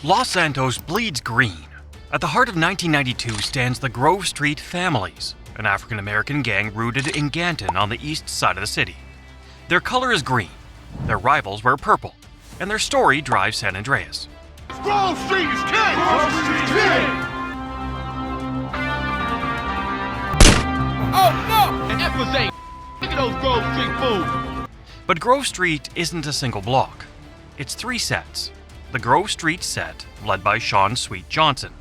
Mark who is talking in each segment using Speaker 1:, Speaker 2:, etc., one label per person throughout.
Speaker 1: Los Santos bleeds green. At the heart of 1992 stands the Grove Street Families, an African-American gang rooted in Ganton on the east side of the city. Their color is green, their rivals wear purple, and their story drives San Andreas.
Speaker 2: Grove Street is king! Grove Street is king! Oh no! And F ain't. Look at those Grove Street fools!
Speaker 1: But Grove Street isn't a single block. It's 3 sets. The Grove Street set, led by Sean Sweet Johnson,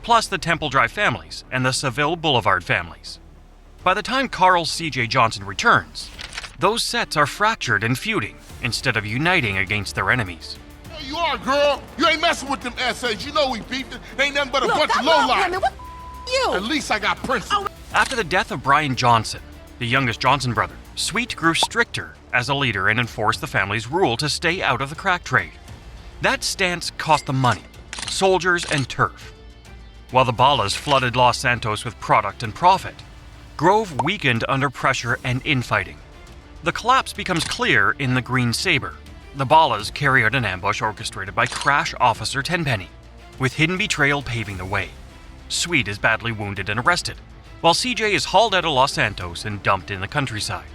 Speaker 1: plus the Temple Drive families and the Seville Boulevard families. By the time Carl C.J. Johnson returns, those sets are fractured and feuding instead of uniting against their enemies.
Speaker 2: There you are, girl. You ain't messing with them essays. You know we beefing. Ain't nothing but a bunch of lowlife.
Speaker 3: You?
Speaker 2: At least I got principles.
Speaker 1: After the death of Brian Johnson, the youngest Johnson brother, Sweet grew stricter as a leader and enforced the family's rule to stay out of the crack trade. That stance cost them money, soldiers, and turf. While the Ballas flooded Los Santos with product and profit, Grove weakened under pressure and infighting. The collapse becomes clear in the Green Sabre. The Ballas carry out an ambush orchestrated by Crash Officer Tenpenny, with hidden betrayal paving the way. Sweet is badly wounded and arrested, while CJ is hauled out of Los Santos and dumped in the countryside.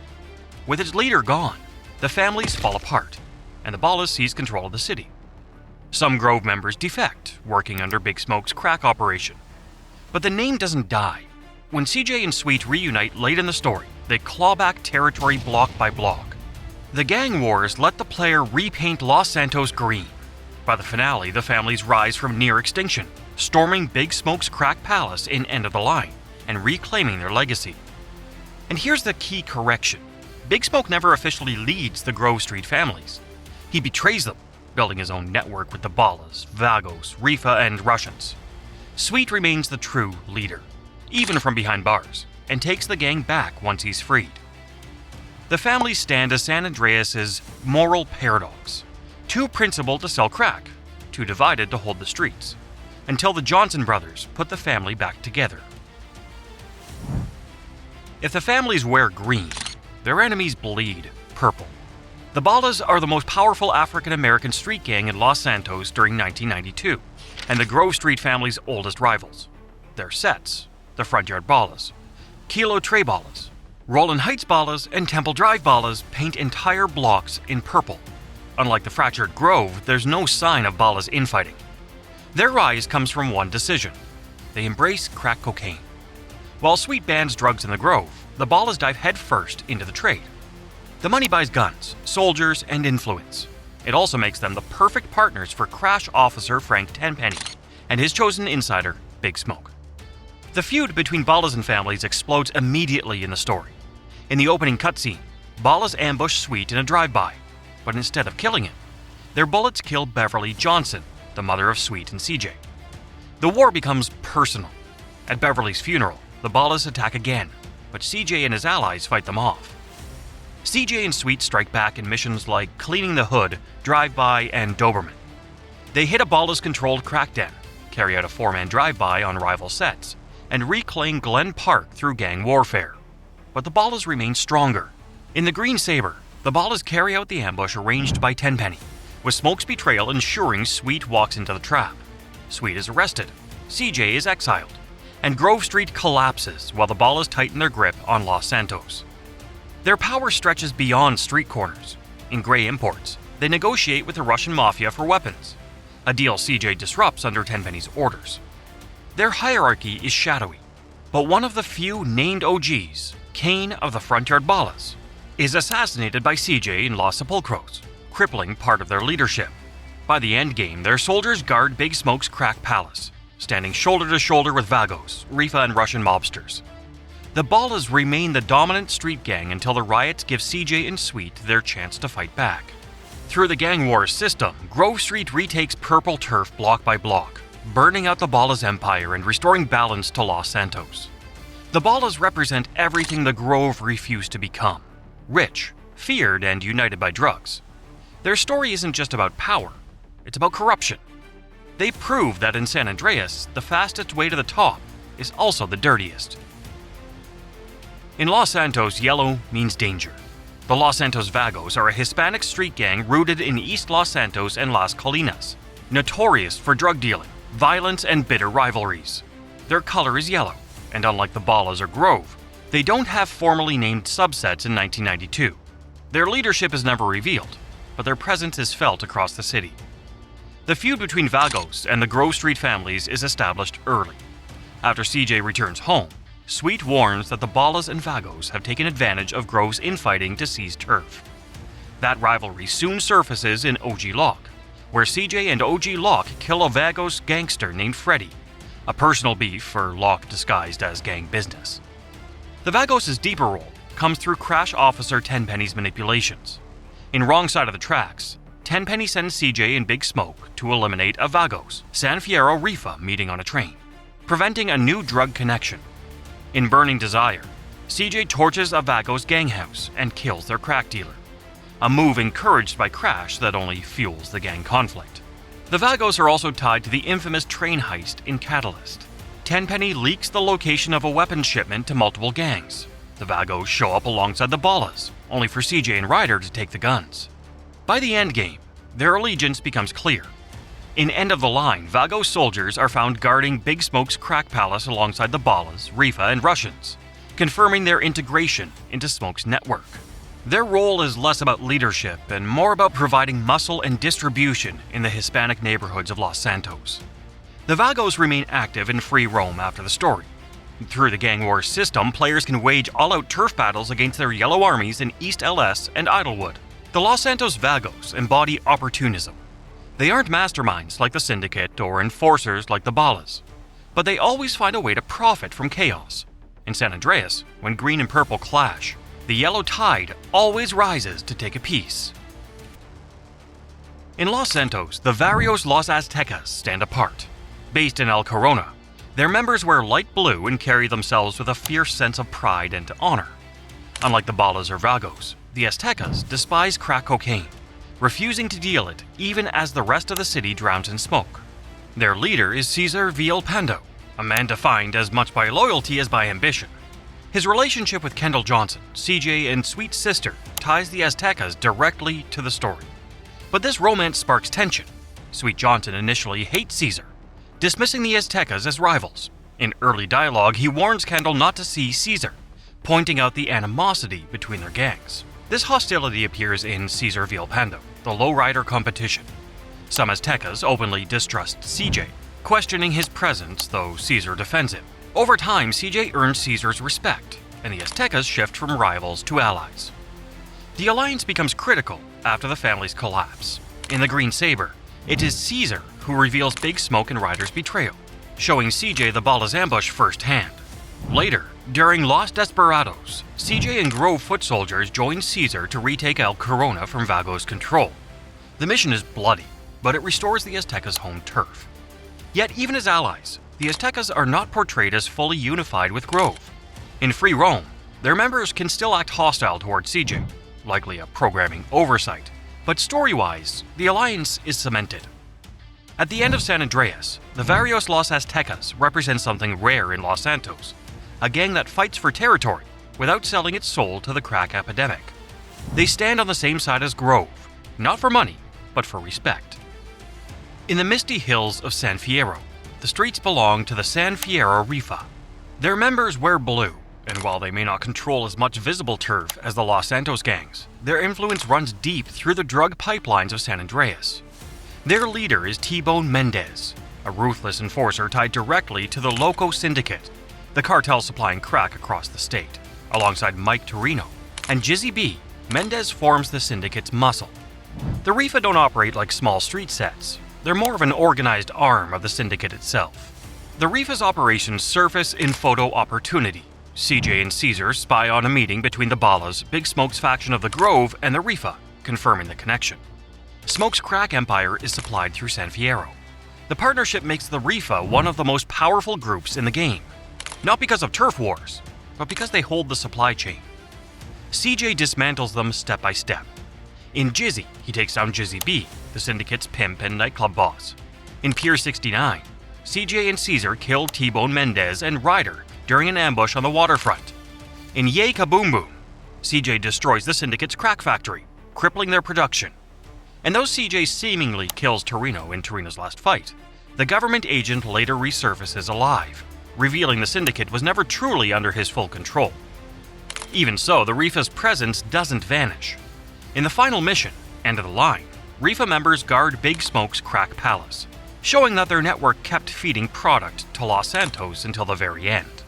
Speaker 1: With its leader gone, the families fall apart, and the Ballas seize control of the city. Some Grove members defect, working under Big Smoke's crack operation. But the name doesn't die. When CJ and Sweet reunite late in the story, they claw back territory block by block. The gang wars let the player repaint Los Santos green. By the finale, the families rise from near extinction, storming Big Smoke's crack palace in End of the Line, and reclaiming their legacy. And here's the key correction. Big Smoke never officially leads the Grove Street families. He betrays them, building his own network with the Ballas, Vagos, Rifa, and Russians. Sweet remains the true leader, even from behind bars, and takes the gang back once he's freed. The families stand as San Andreas' moral paradox. Too principled to sell crack, too divided to hold the streets, until the Johnson brothers put the family back together. If the families wear green, their enemies bleed purple. The Ballas are the most powerful African-American street gang in Los Santos during 1992, and the Grove Street family's oldest rivals. Their sets, the Front Yard Ballas, Kilo Tre Ballas, Roland Heights Ballas, and Temple Drive Ballas paint entire blocks in purple. Unlike the fractured Grove, there's no sign of Ballas infighting. Their rise comes from one decision. They embrace crack cocaine. While Sweet bans drugs in the Grove, the Ballas dive headfirst into the trade. The money buys guns, soldiers, and influence. It also makes them the perfect partners for Crash Officer Frank Tenpenny and his chosen insider, Big Smoke. The feud between Ballas and families explodes immediately in the story. In the opening cutscene, Ballas ambush Sweet in a drive-by, but instead of killing him, their bullets kill Beverly Johnson, the mother of Sweet and CJ. The war becomes personal. At Beverly's funeral, the Ballas attack again, but CJ and his allies fight them off. CJ and Sweet strike back in missions like Cleaning the Hood, Drive-By, and Doberman. They hit a Ballas-controlled crack den, carry out a 4-man drive-by on rival sets, and reclaim Glen Park through gang warfare. But the Ballas remain stronger. In the Green Sabre, the Ballas carry out the ambush arranged by Tenpenny, with Smoke's betrayal ensuring Sweet walks into the trap. Sweet is arrested, CJ is exiled, and Grove Street collapses while the Ballas tighten their grip on Los Santos. Their power stretches beyond street corners. In gray imports, they negotiate with the Russian Mafia for weapons, a deal CJ disrupts under Tenpenny's orders. Their hierarchy is shadowy, but one of the few named OGs, Kane of the Front Yard Ballas, is assassinated by CJ in Los Sepulcros, crippling part of their leadership. By the endgame, their soldiers guard Big Smoke's crack palace, standing shoulder to shoulder with Vagos, Rifa, and Russian mobsters. The Ballas remain the dominant street gang until the riots give CJ and Sweet their chance to fight back. Through the gang wars system, Grove Street retakes purple turf block by block, burning out the Ballas empire and restoring balance to Los Santos. The Ballas represent everything the Grove refused to become: rich, feared, and united by drugs. Their story isn't just about power, it's about corruption. They prove that in San Andreas, the fastest way to the top is also the dirtiest. In Los Santos, yellow means danger. The Los Santos Vagos are a Hispanic street gang rooted in East Los Santos and Las Colinas, notorious for drug dealing, violence, and bitter rivalries. Their color is yellow, and unlike the Ballas or Grove, they don't have formally named subsets in 1992. Their leadership is never revealed, but their presence is felt across the city. The feud between Vagos and the Grove Street families is established early. After CJ returns home, Sweet warns that the Ballas and Vagos have taken advantage of Grove's infighting to seize turf. That rivalry soon surfaces in OG Lock, where CJ and OG Lock kill a Vagos gangster named Freddy, a personal beef for Lock disguised as gang business. The Vagos' deeper role comes through Crash Officer Tenpenny's manipulations. In Wrong Side of the Tracks, Tenpenny sends CJ and Big Smoke to eliminate a Vagos, San Fierro Rifa meeting on a train, preventing a new drug connection. In Burning Desire, CJ torches a Vagos gang house and kills their crack dealer, a move encouraged by Crash that only fuels the gang conflict. The Vagos are also tied to the infamous train heist in Catalyst. Tenpenny leaks the location of a weapons shipment to multiple gangs. The Vagos show up alongside the Ballas, only for CJ and Ryder to take the guns. By the endgame, their allegiance becomes clear. In End of the Line, Vagos soldiers are found guarding Big Smoke's crack palace alongside the Ballas, Rifa, and Russians, confirming their integration into Smoke's network. Their role is less about leadership and more about providing muscle and distribution in the Hispanic neighborhoods of Los Santos. The Vagos remain active in free roam after the story. Through the gang war system, players can wage all-out turf battles against their yellow armies in East LS and Idlewood. The Los Santos Vagos embody opportunism. They aren't masterminds like the Syndicate or enforcers like the Ballas, but they always find a way to profit from chaos. In San Andreas, when green and purple clash, the yellow tide always rises to take a piece. In Los Santos, the Varrios Los Aztecas stand apart. Based in El Corona, their members wear light blue and carry themselves with a fierce sense of pride and honor. Unlike the Ballas or Vagos, the Aztecas despise crack cocaine, refusing to deal it even as the rest of the city drowns in smoke. Their leader is Cesar Villalpando, a man defined as much by loyalty as by ambition. His relationship with Kendall Johnson, CJ, and Sweet's sister ties the Aztecas directly to the story. But this romance sparks tension. Sweet Johnson initially hates Cesar, dismissing the Aztecas as rivals. In early dialogue, he warns Kendall not to see Cesar, pointing out the animosity between their gangs. This hostility appears in Cesar Villalpando, the lowrider competition. Some Aztecas openly distrust CJ, questioning his presence, though Cesar defends him. Over time, CJ earns Cesar's respect, and the Aztecas shift from rivals to allies. The alliance becomes critical after the family's collapse. In the Green Sabre, it is Cesar who reveals Big Smoke and Ryder's betrayal, showing CJ the Ballas' ambush firsthand. Later, during Los Desperados, CJ and Grove foot soldiers join Cesar to retake El Corona from Vagos' control. The mission is bloody, but it restores the Aztecas' home turf. Yet even as allies, the Aztecas are not portrayed as fully unified with Grove. In free roam, their members can still act hostile towards CJ, likely a programming oversight, but story-wise, the alliance is cemented. At the end of San Andreas, the Varrios Los Aztecas represent something rare in Los Santos, a gang that fights for territory without selling its soul to the crack epidemic. They stand on the same side as Grove, not for money, but for respect. In the misty hills of San Fierro, the streets belong to the San Fierro Rifa. Their members wear blue, and while they may not control as much visible turf as the Los Santos gangs, their influence runs deep through the drug pipelines of San Andreas. Their leader is T-Bone Mendez, a ruthless enforcer tied directly to the Loco Syndicate, the cartel supplying crack across the state. Alongside Mike Torino and Jizzy B, Mendez forms the Syndicate's muscle. The Rifa don't operate like small street sets. They're more of an organized arm of the Syndicate itself. The Rifa's operations surface in photo opportunity. CJ and Cesar spy on a meeting between the Ballas, Big Smoke's faction of the Grove, and the Rifa, confirming the connection. Smoke's crack empire is supplied through San Fierro. The partnership makes the Rifa one of the most powerful groups in the game. Not because of turf wars, but because they hold the supply chain. CJ dismantles them step by step. In Jizzy, he takes down Jizzy B, the Syndicate's pimp and nightclub boss. In Pier 69, CJ and Cesar kill T-Bone Mendez and Ryder during an ambush on the waterfront. In Yay Kaboom Boom, CJ destroys the Syndicate's crack factory, crippling their production. And though CJ seemingly kills Torino in Torino's last fight, the government agent later resurfaces alive, revealing the syndicate was never truly under his full control. Even so, the Rifa's presence doesn't vanish. In the final mission, End of the Line, Rifa members guard Big Smoke's crack palace, showing that their network kept feeding product to Los Santos until the very end.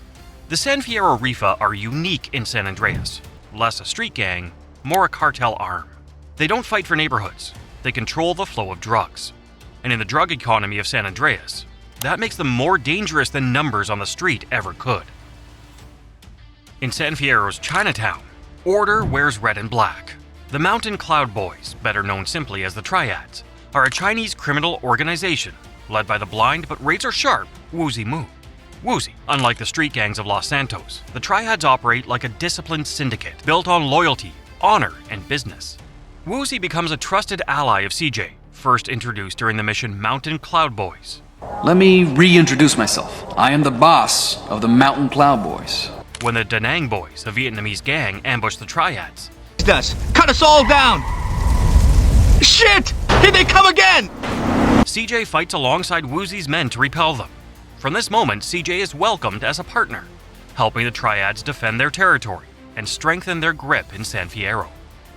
Speaker 1: The San Fierro Rifa are unique in San Andreas, less a street gang, more a cartel arm. They don't fight for neighborhoods, they control the flow of drugs. And in the drug economy of San Andreas, that makes them more dangerous than numbers on the street ever could. In San Fierro's Chinatown, order wears red and black. The Mountain Cloud Boys, better known simply as the Triads, are a Chinese criminal organization led by the blind but razor-sharp Woozy Moo. Woozy, unlike the street gangs of Los Santos, the Triads operate like a disciplined syndicate built on loyalty, honor, and business. Woozy becomes a trusted ally of CJ, first introduced during the mission Mountain Cloud Boys.
Speaker 3: Let me reintroduce myself. I am the boss of the Mountain Cloud Boys.
Speaker 1: When the Da Nang Boys, a Vietnamese gang, ambush the Triads,
Speaker 4: cut us all down! Shit! Here they come again!
Speaker 1: CJ fights alongside Woozy's men to repel them. From this moment, CJ is welcomed as a partner, helping the Triads defend their territory and strengthen their grip in San Fierro.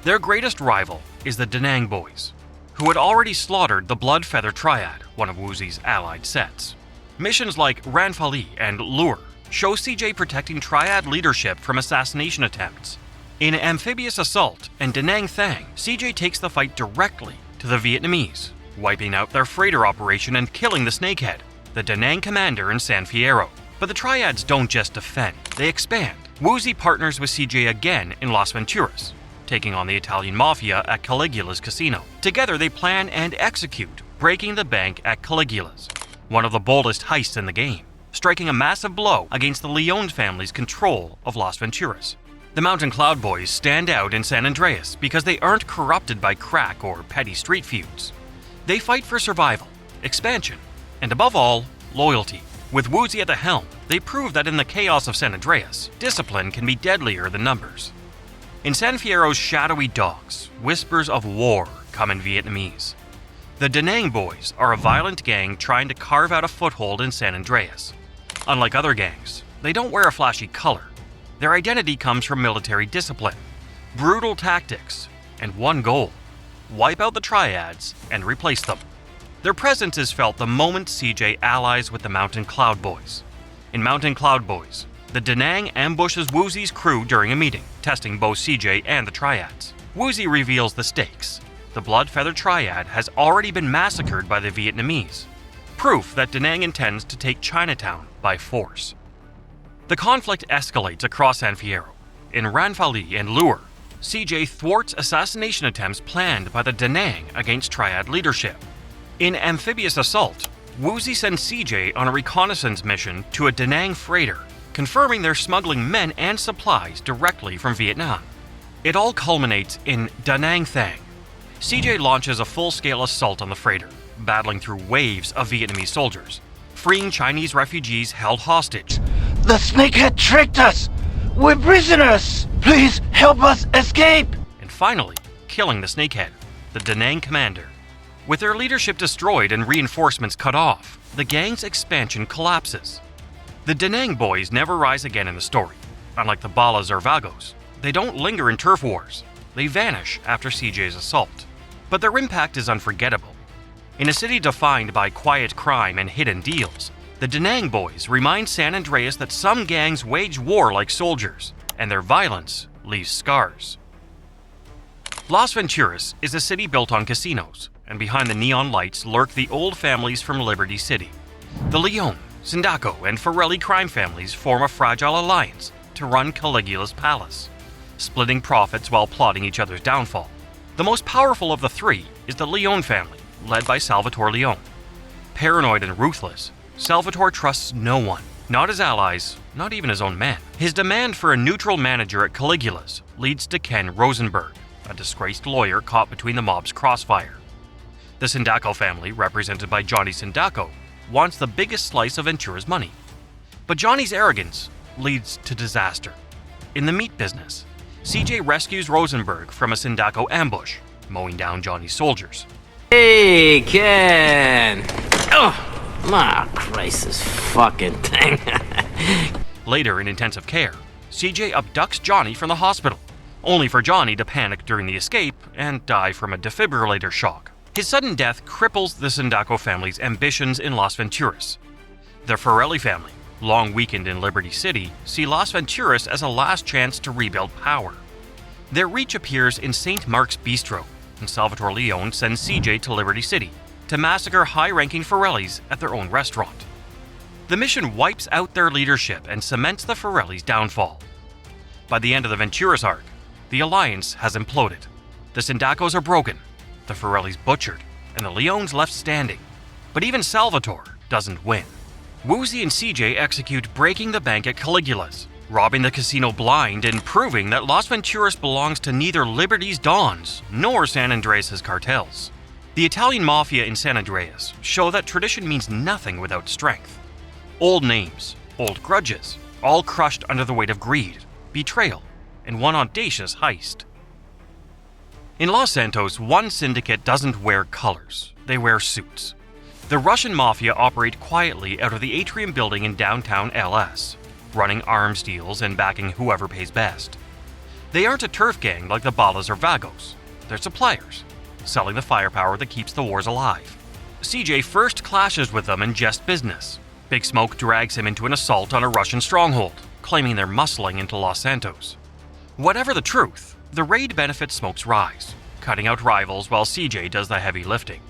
Speaker 1: Their greatest rival is the Da Nang Boys, who had already slaughtered the Blood Feather Triad, one of Woozy's allied sets. Missions like Ranfali and Lure show CJ protecting Triad leadership from assassination attempts. In Amphibious Assault and Nang Thang, CJ takes the fight directly to the Vietnamese, wiping out their freighter operation and killing the Snakehead, the Da Nang commander in San Fierro. But the Triads don't just defend, they expand. Woozy partners with CJ again in Las Venturas, taking on the Italian Mafia at Caligula's casino. Together they plan and execute, breaking the bank at Caligula's, one of the boldest heists in the game, striking a massive blow against the Leon family's control of Las Venturas. The Mountain Cloud Boys stand out in San Andreas because they aren't corrupted by crack or petty street feuds. They fight for survival, expansion, and above all, loyalty. With Woozy at the helm, they prove that in the chaos of San Andreas, discipline can be deadlier than numbers. In San Fierro's shadowy docks, whispers of war come in Vietnamese. The Da Nang Boys are a violent gang trying to carve out a foothold in San Andreas. Unlike other gangs, they don't wear a flashy color. Their identity comes from military discipline, brutal tactics, and one goal: wipe out the Triads and replace them. Their presence is felt the moment CJ allies with the Mountain Cloud Boys. In Mountain Cloud Boys, the Da Nang ambushes Woozy's crew during a meeting, testing both CJ and the Triads. Woozy reveals the stakes. The Blood Feather Triad has already been massacred by the Vietnamese, proof that Da Nang intends to take Chinatown by force. The conflict escalates across San Fierro. In Ranfali and Lure, CJ thwarts assassination attempts planned by the Da Nang against Triad leadership. In Amphibious Assault, Woozy sends CJ on a reconnaissance mission to a Da Nang freighter, confirming they're smuggling men and supplies directly from Vietnam. It all culminates in Nang Thang. CJ launches a full-scale assault on the freighter, battling through waves of Vietnamese soldiers, freeing Chinese refugees held hostage.
Speaker 4: The snakehead tricked us! We're prisoners! Please help us escape!
Speaker 1: And finally, killing the Snakehead, the Da Nang commander. With their leadership destroyed and reinforcements cut off, the gang's expansion collapses. The Da Nang Boys never rise again in the story. Unlike the Ballas or Vagos, they don't linger in turf wars. They vanish after CJ's assault. But their impact is unforgettable. In a city defined by quiet crime and hidden deals, the Da Nang Boys remind San Andreas that some gangs wage war like soldiers, and their violence leaves scars. Las Venturas is a city built on casinos, and behind the neon lights lurk the old families from Liberty City. The Leon, Sindaco, and Forelli crime families form a fragile alliance to run Caligula's palace, splitting profits while plotting each other's downfall. The most powerful of the three is the Leon family, led by Salvatore Leon. Paranoid and ruthless, Salvatore trusts no one, not his allies, not even his own men. His demand for a neutral manager at Caligula's leads to Ken Rosenberg, a disgraced lawyer caught between the mob's crossfire. The Sindaco family, represented by Johnny Sindaco, wants the biggest slice of Ventura's money. But Johnny's arrogance leads to disaster. In the meat business, CJ rescues Rosenberg from a Sindaco ambush, mowing down Johnny's soldiers.
Speaker 5: Hey, Ken! Oh, my Christ, this fucking thing.
Speaker 1: Later, in intensive care, CJ abducts Johnny from the hospital, only for Johnny to panic during the escape and die from a defibrillator shock. His sudden death cripples the Sindaco family's ambitions in Las Venturas. The Farelli family, long weakened in Liberty City, see Las Venturas as a last chance to rebuild power. Their reach appears in St. Mark's Bistro, and Salvatore Leone sends CJ to Liberty City to massacre high-ranking Farellis at their own restaurant. The mission wipes out their leadership and cements the Farellis' downfall. By the end of the Venturas arc, the alliance has imploded. The Sindacos are broken, the Farellis butchered, and the Leones left standing. But even Salvatore doesn't win. Woozy and CJ execute breaking the bank at Caligula's, robbing the casino blind and proving that Las Venturas belongs to neither Liberty's Dons nor San Andreas' cartels. The Italian Mafia in San Andreas show that tradition means nothing without strength. Old names, old grudges, all crushed under the weight of greed, betrayal, and one audacious heist. In Los Santos, one syndicate doesn't wear colors, they wear suits. The Russian Mafia operate quietly out of the Atrium building in downtown LS, running arms deals and backing whoever pays best. They aren't a turf gang like the Ballas or Vagos, they're suppliers, selling the firepower that keeps the wars alive. CJ first clashes with them in just business. Big Smoke drags him into an assault on a Russian stronghold, claiming they're muscling into Los Santos. Whatever the truth, the raid benefits Smoke's rise, cutting out rivals while CJ does the heavy lifting.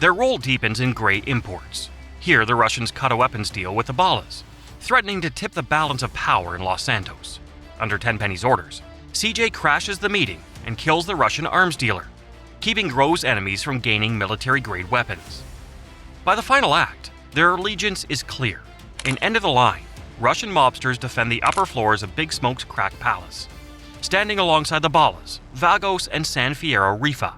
Speaker 1: Their role deepens in gray imports. Here, the Russians cut a weapons deal with the Ballas, threatening to tip the balance of power in Los Santos. Under Tenpenny's orders, CJ crashes the meeting and kills the Russian arms dealer, keeping Grove's enemies from gaining military-grade weapons. By the final act, their allegiance is clear. In End of the Line, Russian mobsters defend the upper floors of Big Smoke's crack palace, standing alongside the Ballas, Vagos, and San Fierro Rifa.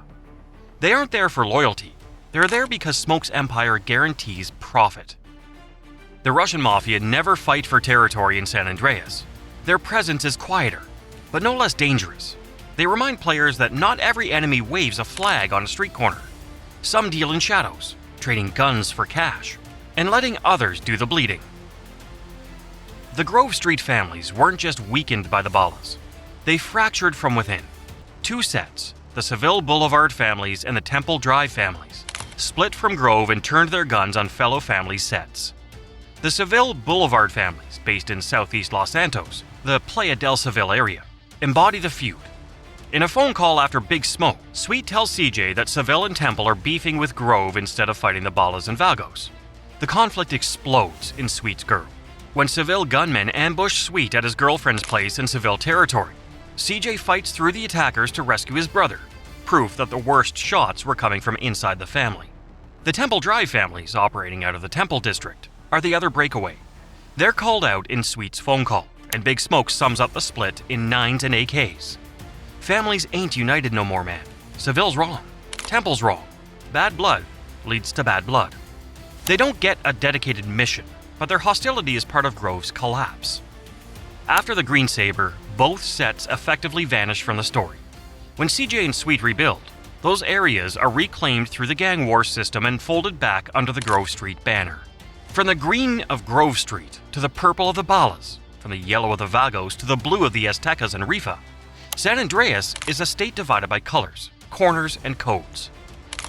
Speaker 1: They aren't there for loyalty. They're there because Smoke's empire guarantees profit. The Russian Mafia never fight for territory in San Andreas. Their presence is quieter, but no less dangerous. They remind players that not every enemy waves a flag on a street corner. Some deal in shadows, trading guns for cash, and letting others do the bleeding. The Grove Street families weren't just weakened by the Ballas. They fractured from within. Two sets, the Seville Boulevard Families and the Temple Drive families, split from Grove and turned their guns on fellow family sets. The Seville Boulevard families, based in southeast Los Santos, the Playa del Seville area, embody the feud. In a phone call after Big Smoke, Sweet tells CJ that Seville and Temple are beefing with Grove instead of fighting the Ballas and Vagos. The conflict explodes in Sweet's girl. When Seville gunmen ambush Sweet at his girlfriend's place in Seville territory, CJ fights through the attackers to rescue his brother, proof that the worst shots were coming from inside the family. The Temple Drive families, operating out of the Temple district, are the other breakaway. They're called out in Sweet's phone call, and Big Smoke sums up the split in 9s and AKs. Families ain't united no more, man. Seville's wrong. Temple's wrong. Bad blood leads to bad blood. They don't get a dedicated mission, but their hostility is part of Grove's collapse. After the Green Sabre, both sets effectively vanish from the story. When CJ and Sweet rebuild, those areas are reclaimed through the gang war system and folded back under the Grove Street banner. From the green of Grove Street to the purple of the Ballas, from the yellow of the Vagos to the blue of the Aztecas and Rifa, San Andreas is a state divided by colors, corners, and codes.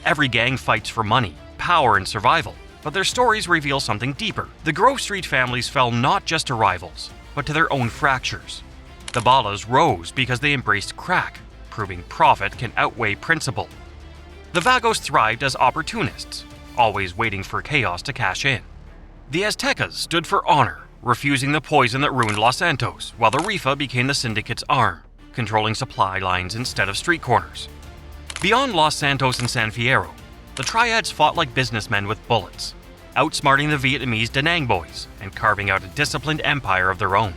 Speaker 1: Every gang fights for money, power, and survival, but their stories reveal something deeper. The Grove Street families fell not just to rivals, but to their own fractures. The Ballas rose because they embraced crack, proving profit can outweigh principle. The Vagos thrived as opportunists, always waiting for chaos to cash in. The Aztecas stood for honor, refusing the poison that ruined Los Santos, while the Rifa became the syndicate's arm, controlling supply lines instead of street corners. Beyond Los Santos and San Fierro, the Triads fought like businessmen with bullets, outsmarting the Vietnamese Da Nang boys and carving out a disciplined empire of their own.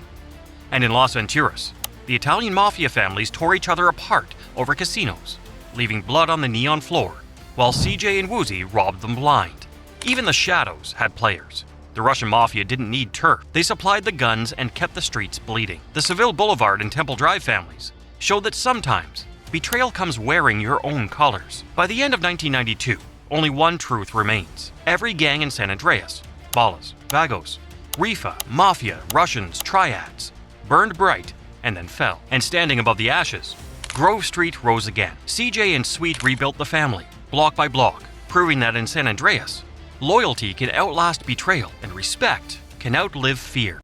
Speaker 1: And in Las Venturas, the Italian Mafia families tore each other apart over casinos, leaving blood on the neon floor, while CJ and Woozy robbed them blind. Even the shadows had players. The Russian Mafia didn't need turf. They supplied the guns and kept the streets bleeding. The Seville Boulevard and Temple Drive families showed that sometimes betrayal comes wearing your own colors. By the end of 1992, only one truth remains. Every gang in San Andreas, Ballas, Vagos, Rifa, Mafia, Russians, Triads, burned bright and then fell. And standing above the ashes, Grove Street rose again. CJ and Sweet rebuilt the family, block by block, proving that in San Andreas, loyalty can outlast betrayal and respect can outlive fear.